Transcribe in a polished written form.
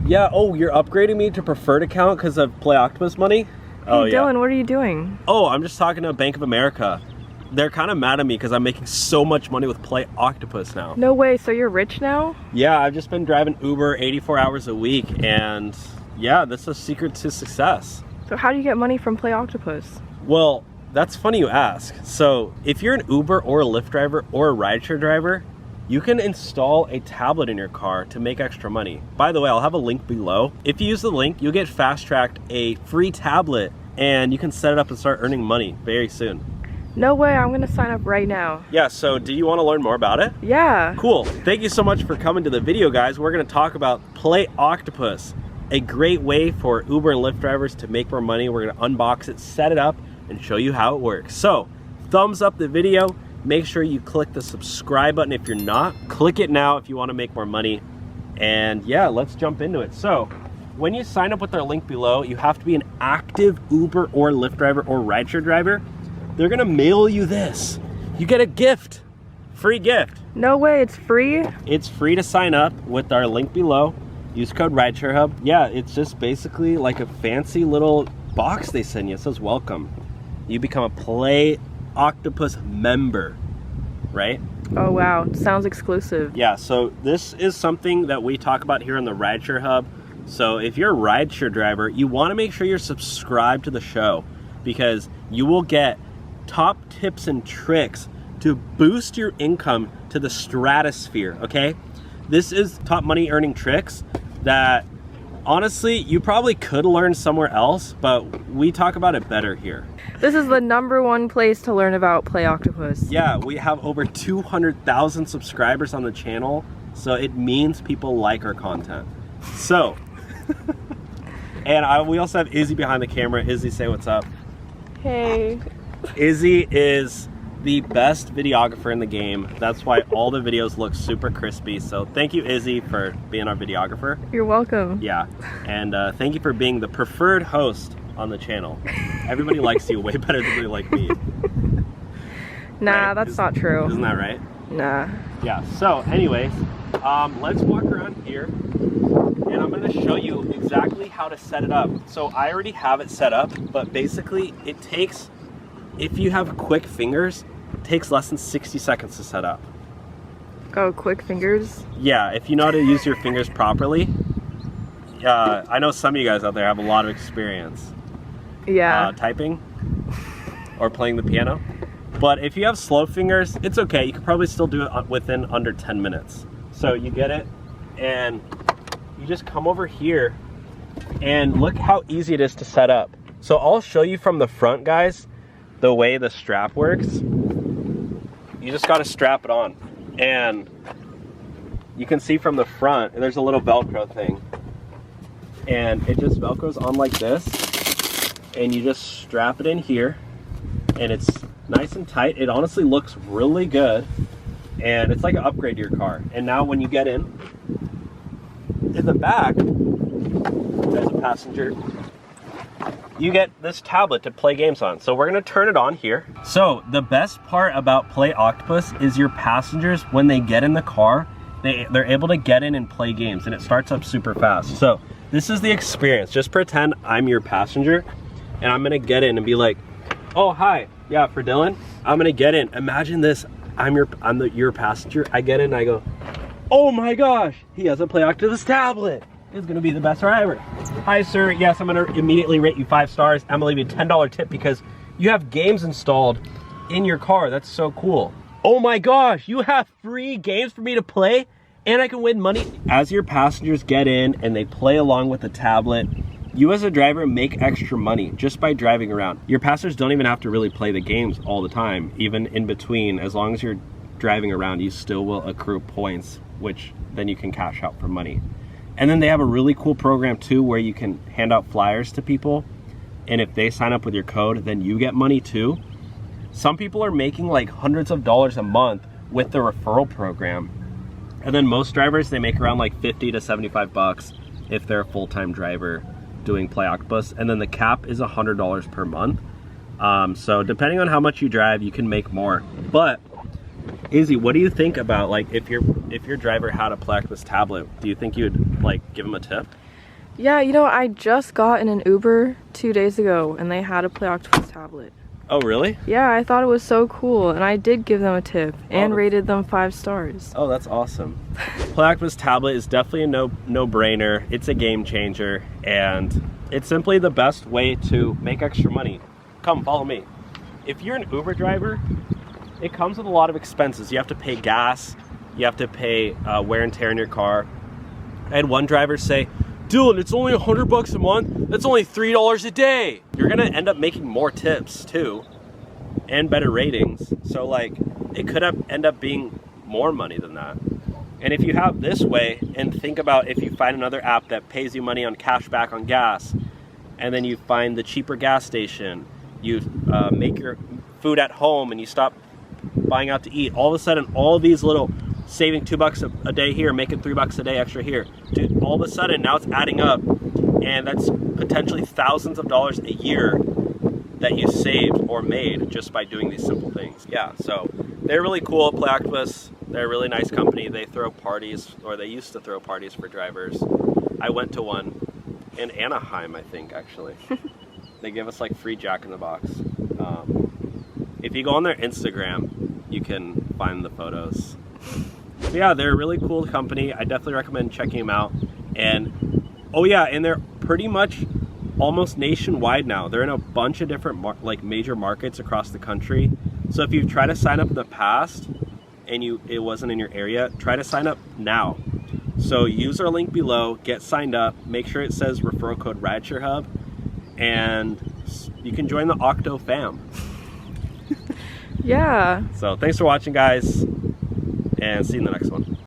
Yeah, oh, you're upgrading me to preferred account because of Play Octopus money? Hey, Oh, Dylan, yeah. what are you doing? Oh, I'm just talking to Bank of America. They're kind of mad at me because I'm making so much money with Play Octopus now. No way, so you're rich now? Yeah, I've just been driving Uber 84 hours a week, and yeah, this is a secret to success. So how do you get money from Play Octopus? Well, that's funny you ask. So if you're an Uber or a Lyft driver or a rideshare driver, you can install a tablet in your car to make extra money. By the way, I'll have a link below. If you use the link, you'll get fast-tracked a free tablet and you can set it up and start earning money very soon. No way, I'm gonna sign up right now. Yeah, so do you want to learn more about it? Yeah. Cool. Thank you so much for coming to the video, guys. We're gonna talk about Play Octopus, a great way for Uber and Lyft drivers to make more money. We're gonna unbox it, set it up, and show you how it works. So, thumbs up the video. Make sure you click the subscribe button if you're not. Click it now if you want to make more money. And yeah, let's jump into it. So, when you sign up with our link below, you have to be an active Uber or Lyft driver or rideshare driver. They're gonna mail you this. You get a gift, free gift. No way, it's free? It's free to sign up with our link below. Use code RideshareHub. Yeah, it's just basically like a fancy little box they send you. It says welcome. You become a Play Octopus member, right? Oh wow, sounds exclusive. Yeah, so this is something that we talk about here on the Rideshare Hub. So if you're a rideshare driver, you want to make sure you're subscribed to the show because you will get top tips and tricks to boost your income to the stratosphere, okay? This is top money earning tricks that honestly, you probably could learn somewhere else, but we talk about it better here. This is the #1 place to learn about Play Octopus. Yeah, we have over 200,000 subscribers on the channel, so it means people like our content. So, and we also have Izzy behind the camera. Izzy, say what's up. Hey. Izzy is the best videographer in the game. That's why all the videos look super crispy. So thank you, Izzy, for being our videographer. You're welcome. Yeah, and thank you for being the preferred host on the channel. Everybody likes you way better than they like me. Nah, Right? that's not true. Isn't that right? Nah. Yeah, so anyways, let's walk around here and I'm gonna show you exactly how to set it up. So I already have it set up, but basically it takes, if you have quick fingers, it takes less than 60 seconds to set up. Oh, quick fingers? Yeah, if you know how to use your fingers properly. I know some of you guys out there have a lot of experience. Yeah. Typing or playing the piano. But if you have slow fingers, it's okay. You could probably still do it within under 10 minutes. So you get it and you just come over here and look how easy it is to set up. So I'll show you from the front, guys, the way the strap works. You just got to strap it on. And you can see from the front, there's a little Velcro thing. And it just Velcros on like this. And you just strap it in here and it's nice and tight. It honestly looks really good and it's like an upgrade to your car. And now when you get in the back as a passenger, you get this tablet to play games on. So we're gonna turn it on here. So the best part about Play Octopus is your passengers, when they get in the car, they're able to get in and play games and it starts up super fast. So this is the experience. Just pretend I'm your passenger and I'm gonna get in and be like, oh, hi, yeah, for Dylan. I'm gonna get in. Imagine this, I'm your passenger. I get in and I go, oh my gosh, he has a Play Octopus tablet. It's gonna be the best ride ever. Hi, sir, yes, I'm gonna immediately rate you 5 stars. I'm gonna leave you a $10 tip because you have games installed in your car. That's so cool. Oh my gosh, you have free games for me to play and I can win money. As your passengers get in and they play along with the tablet, you as a driver make extra money just by driving around. Your passengers don't even have to really play the games all the time, even in between. As long as you're driving around, you still will accrue points, which then you can cash out for money. And then they have a really cool program too where you can hand out flyers to people, and if they sign up with your code, then you get money too. Some people are making like hundreds of dollars a month with the referral program. And then most drivers, they make around like 50 to 75 bucks if they're a full-time driver doing Play Octopus. And then the cap is $100 per month. So depending on how much you drive, you can make more. But Izzy, what do you think about, like, if your driver had a Play Octopus tablet, do you think you'd like give him a tip? Yeah, you know, I just got in an Uber 2 days ago and they had a Play Octopus tablet. Oh, really? Yeah, I thought it was so cool and I did give them a tip and Oh. rated them 5 stars. Oh, that's awesome. Play Octopus tablet is definitely a no-brainer. It's a game changer and it's simply the best way to make extra money. Come, follow me. If you're an Uber driver, it comes with a lot of expenses. You have to pay gas, you have to pay wear and tear in your car. I had one driver say, Dylan, it's only $100 a month. That's only $3 a day. You're gonna end up making more tips too, and better ratings. So like, it could end up being more money than that. And if you have this way, and think about if you find another app that pays you money on cash back on gas, and then you find the cheaper gas station, you make your food at home and you stop buying out to eat, all of a sudden all these little saving $2 a day here, making $3 a day extra here, dude, all of a sudden now it's adding up, and that's potentially thousands of dollars a year that you saved or made just by doing these simple things. Yeah, so they're really cool. Play Octopus, they're a really nice company. They throw parties, or they used to throw parties for drivers. I went to one in Anaheim, I think, actually. They give us like free Jack in the Box. If you go on their Instagram, you can find the photos. So yeah, they're a really cool company. I definitely recommend checking them out. And oh yeah, and they're pretty much almost nationwide now. They're in a bunch of different major markets across the country. So if you've tried to sign up in the past and it wasn't in your area, try to sign up now. So use our link below, get signed up, make sure it says referral code Rideshare Hub, and you can join the Octo fam. Yeah. So thanks for watching, guys, and see you in the next one.